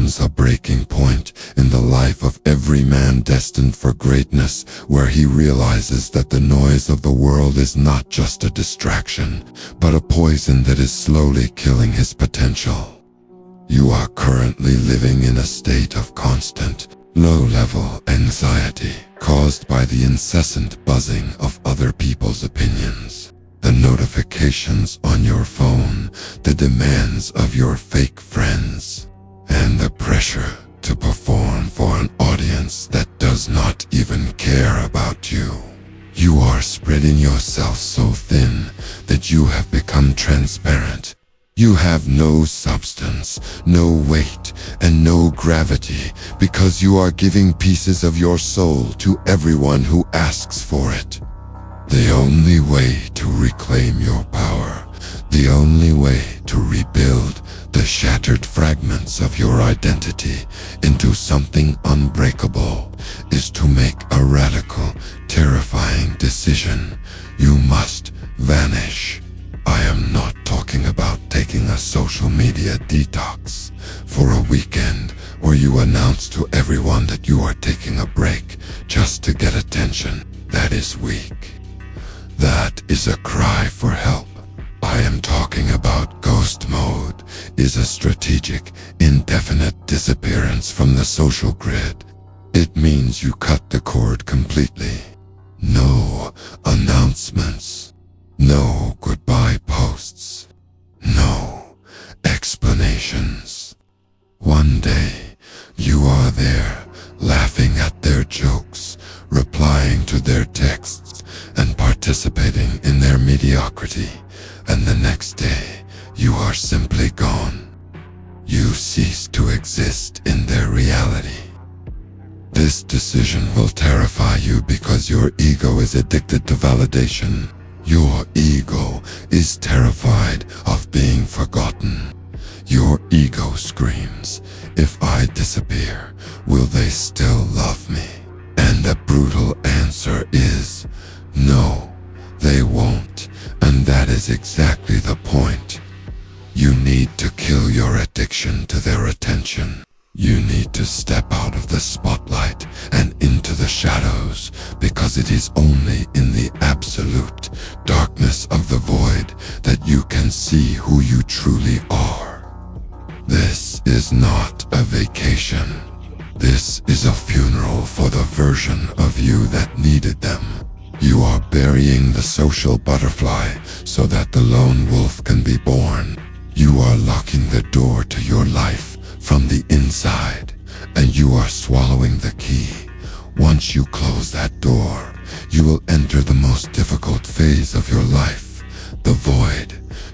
comes a breaking point in the life of every man destined for greatness, where he realizes that the noise of the world is not just a distraction, but a poison that is slowly killing his potential. You are currently living in a state of constant, low-level anxiety caused by the incessant buzzing of other people's opinions, the notifications on your phone, the demands of your fake friends, and the pressure to perform for an audience that does not even care about you. You are spreading yourself so thin that you have become transparent. You have no substance, no weight, and no gravity because you are giving pieces of your soul to everyone who asks for it. The only way to reclaim your power, the only way to rebuild the shattered fragments of your identity into something unbreakable, is to make a radical, terrifying decision. You must vanish. I am not talking about taking a social media detox for a weekend where you announce to everyone that you are taking a break just to get attention. That is weak. That is a cry for help. I am talking about ghost mode. Is a strategic, indefinite disappearance from the social grid. It means you cut the cord completely. No announcements. No goodbye posts. No explanations. One day, you are there, laughing at their jokes, replying to their texts, and participating in their mediocrity. And the next day, you are simply gone. You cease to exist in their reality. This decision will terrify you because your ego is addicted to validation. Your ego is terrified of being forgotten. Your ego screams, if I disappear, will they still love me? And the brutal answer is, no, they won't. And that is exactly the point. You need to kill your addiction to their attention. You need to step out of the spotlight and into the shadows, because it is only in the absolute darkness of the void that you can see who you truly are. This is not a vacation. This is a funeral for the version of you that needed them. You are burying the social butterfly so that the lone wolf can be born. You are locking the door to your life from the inside, and you are swallowing the key. Once you close that door, you will enter the most difficult phase of your life, the void.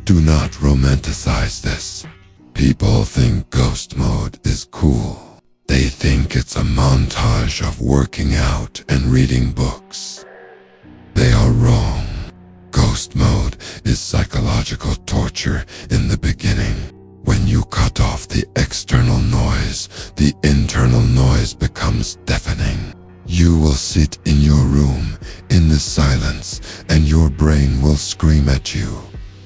Do not romanticize this. People think ghost mode is cool. They think it's a montage of working out and reading books. They are wrong. Ghost mode is psychological torture in the beginning. When you cut off the external noise, the internal noise becomes deafening. You will sit in your room, in the silence, and your brain will scream at you.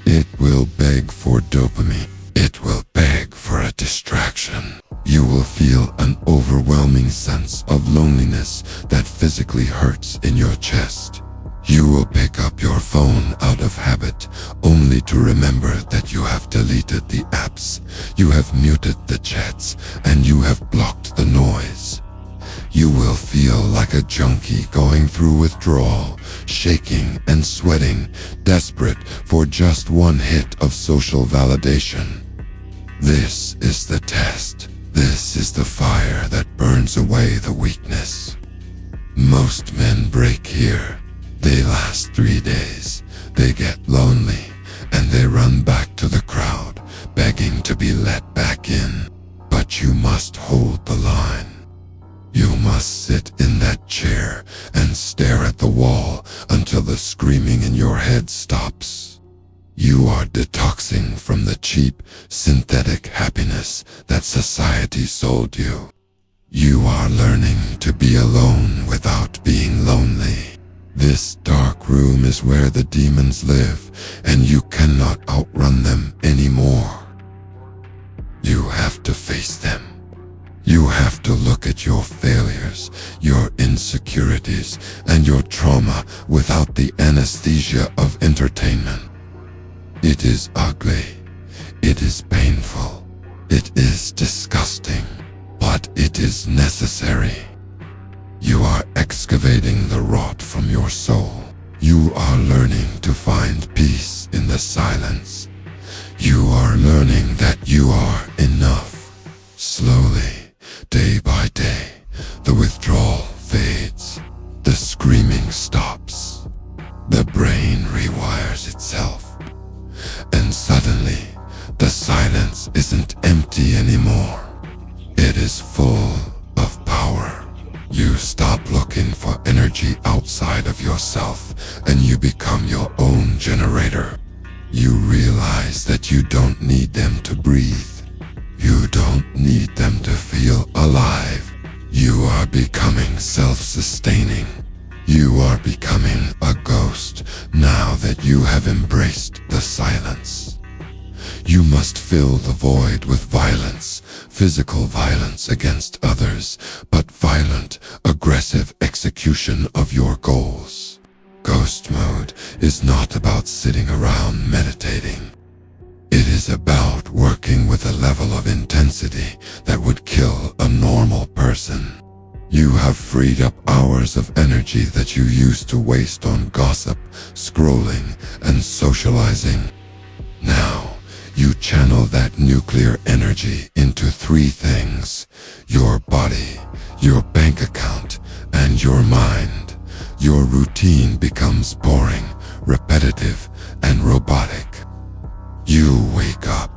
It will beg for dopamine. It will beg for a distraction. You will feel an overwhelming sense of loneliness that physically hurts in your chest. You will pick up your phone out of habit, only to remember that you have deleted the apps, you have muted the chats, and you have blocked the noise. You will feel like a junkie going through withdrawal, shaking and sweating, desperate for just one hit of social validation. This is the test. This is the fire that burns away the weakness. Most men break here. They last 3 days, they get lonely, and they run back to the crowd, begging to be let back in. But you must hold the line. You must sit in that chair and stare at the wall until the screaming in your head stops. You are detoxing from the cheap, synthetic happiness that society sold you. You are learning to be alone without being lonely. This dark room is where the demons live, and you cannot outrun them anymore. You have to face them. You have to look at your failures, your insecurities, and your trauma without the anesthesia of entertainment. It is ugly. It is painful. It is disgusting. But it is necessary. You are excavating the rot from your soul. You are learning to find peace in the silence. You are learning that you are enough. Slowly, day by day, the withdrawal fades. The screaming stops. The brain rewires itself. And suddenly, the silence isn't empty anymore. It is full of power. You stop looking for energy outside of yourself, and you become your own generator. You realize that you don't need them to breathe. You don't need them to feel alive. You are becoming self-sustaining. You are becoming a ghost now that you have embraced the silence. You must fill the void with violence, physical violence against others, but violent, aggressive execution of your goals. Ghost mode is not about sitting around meditating. It is about working with a level of intensity that would kill a normal person. You have freed up hours of energy that you used to waste on gossip, scrolling, and socializing. Now, you channel that nuclear energy into three things: your body, your bank account, and your mind. Your routine becomes boring, repetitive, and robotic. You wake up.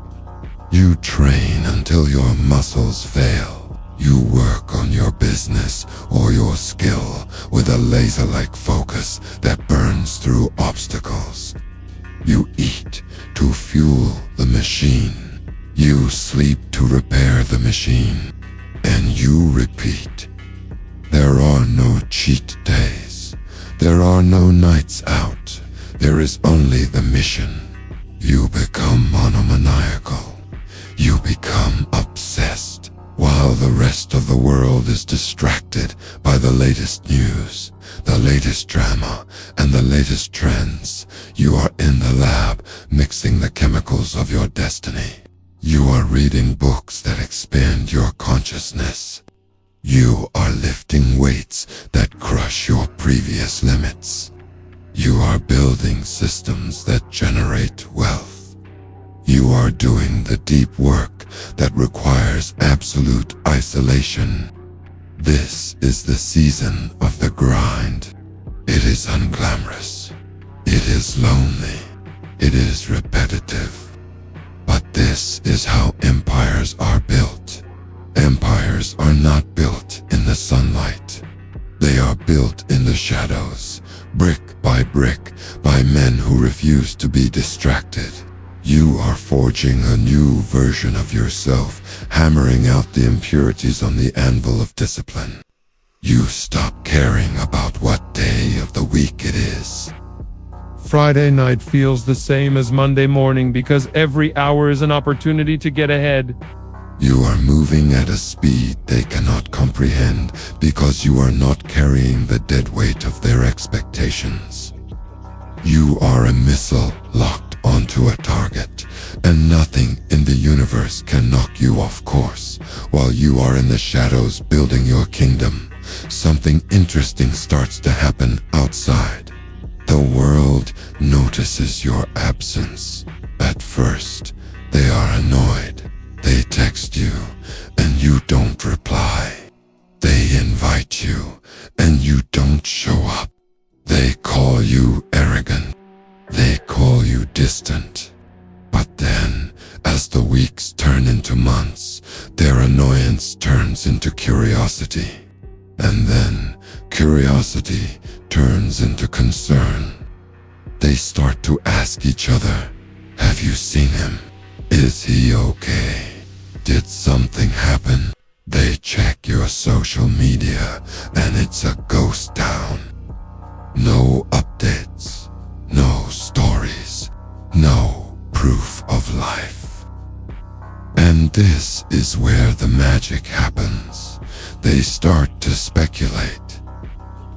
You train until your muscles fail. You work on your business or your skill with a laser-like focus that burns through obstacles. You eat to fuel the machine. You sleep to repair the machine. And you repeat. There are no cheat days. There are no nights out. There is only the mission. You become monomaniacal. You become obsessed, while the rest of the world is distracted by the latest news, the latest drama, and the latest trends. You are in the lab, mixing the chemicals of your destiny. You are reading books that expand your consciousness. You are lifting weights that crush your previous limits. You are building systems that generate wealth. You are doing the deep work that requires absolute isolation. This is the season of the grind. It is unglamorous. It is lonely. It is repetitive. But this is how empires are built. Empires are not built in the sunlight. They are built in the shadows, brick by brick, by men who refuse to be distracted. You are forging a new version of yourself, hammering out the impurities on the anvil of discipline. You stop caring about what day of the week it is. Friday night feels the same as Monday morning because every hour is an opportunity to get ahead. You are moving at a speed they cannot comprehend because you are not carrying the dead weight of their expectations. You are a missile locked onto a target, and nothing in the universe can knock you off course. While you are in the shadows building your kingdom, something interesting starts to happen outside. The world notices your absence. At first, they are annoyed. They text you, and you don't reply. They invite you, and you don't show up. They call you arrogant. They call you distant. But then, as the weeks turn into months, their annoyance turns into curiosity. And then, curiosity turns into concern. They start to ask each other, "Have you seen him? Is he okay? Did something happen?" They check your social media, and it's a ghost town. No updates, no stories, no proof of life. And This is where the magic happens. They start to speculate.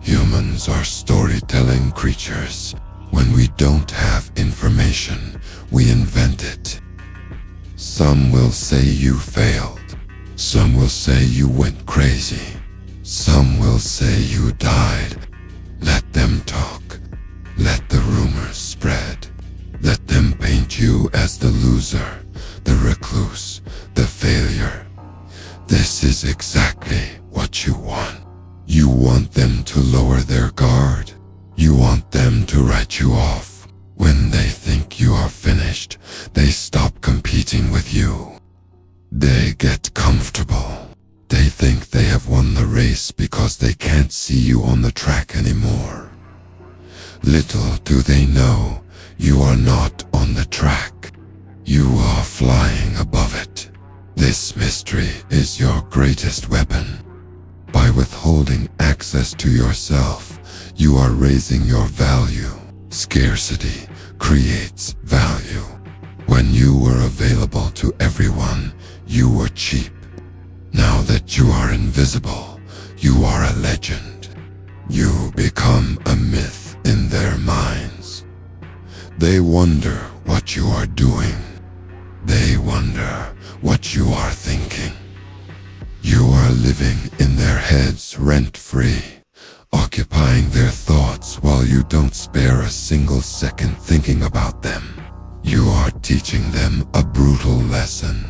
Humans are storytelling creatures. When we don't have information, we invent it. Some will say you failed. Some will say you went crazy. Some will say you died. Let them talk. Let the rumors spread. Let them paint you as the loser, the recluse, the failure. This is exactly what you want. You want them to lower their guard. You want them to write you off. When they think you are finished, they stop competing with you. They get comfortable. They think they have won the race because they can't see you on the track anymore. Little do they know, you are not on the track. You are flying above it. This mystery is your greatest weapon. By withholding access to yourself, you are raising your value. Scarcity creates value. When you were available to everyone, you were cheap. Now that you are invisible, you are a legend. You become a myth in their minds. They wonder what you are doing. They wonder what you are thinking. You are living in their heads rent-free, occupying their thoughts while you don't spare a single second thinking about them. You are teaching them a brutal lesson.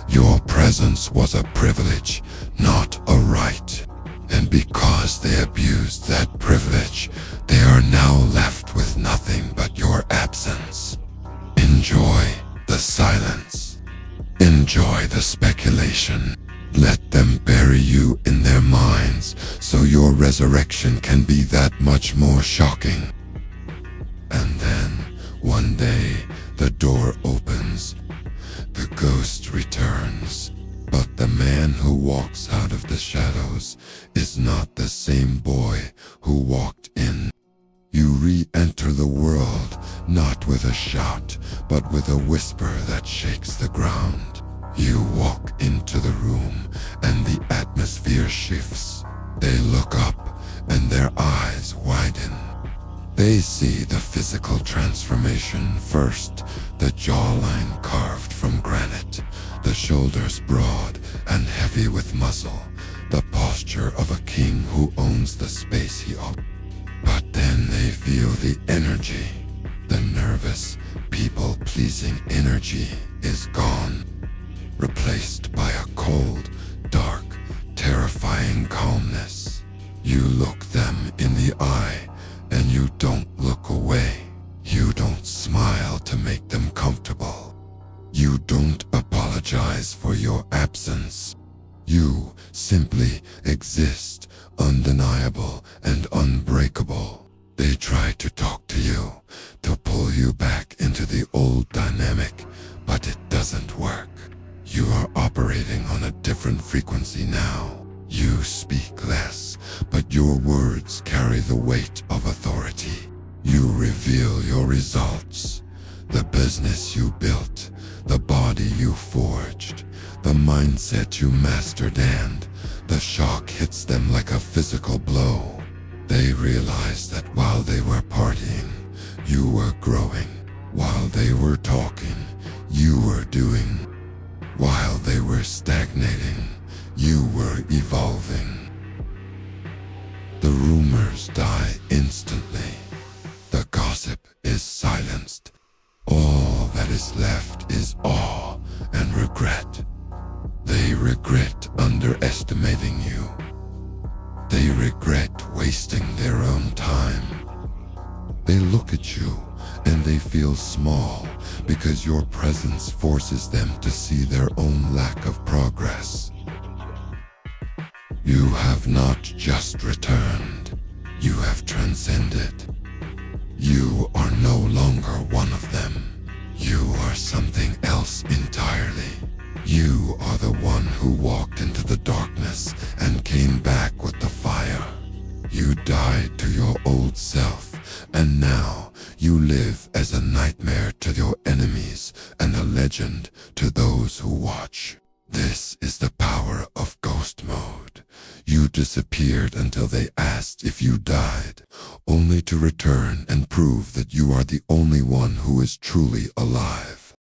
Your presence was a privilege, not a right. And because they abused that privilege, they are now left with nothing but your absence. Enjoy the silence. Enjoy the speculation. Let them bury you in their minds so your resurrection can be that much more shocking. And then, one day, the door opens. The ghost returns. But the man who walks out of the shadows is not the same boy who walked in. You re-enter the world, not with a shout, but with a whisper that shakes the ground. You walk into the room, and the atmosphere shifts. They look up, and their eyes widen. They see the physical transformation first, the jawline carved from granite, the shoulders broad and heavy with muscle, the posture of a king who owns the space he occupies. But then they feel the energy. The nervous, people-pleasing energy is gone, replaced by a cold, dark, terrifying calmness. You look them in the eye, and you don't look away. You don't smile to make them comfortable. You don't apologize for your absence. You simply exist, undeniable and unbreakable. They try to talk to you, to pull you back into the old dynamic, but it doesn't work. You are operating on a different frequency now. You speak less, but your words carry the weight of authority. You reveal your results, the business you built, the body you forged, the mindset you mastered, and the shock hits them like a physical blow. They realize that while they were partying, you were growing. While they were talking, you were doing. While they were stagnating, you were evolving. The rumors die instantly. The gossip is silenced. All that is left is awe and regret. They regret underestimating you. They regret wasting their own time. They look at you and they feel small because your presence forces them to see their own lack of progress. You have not just returned, you have transcended. You are no longer one of them. You are something else entirely. You are the one who walked into the darkness and came back with the fire. You died to your old self, and now you live as a nightmare to your enemies and a legend to those who watch. This is the power of ghost mode. You disappeared until they asked if you died, only to return and prove that you are the only one who is truly alive.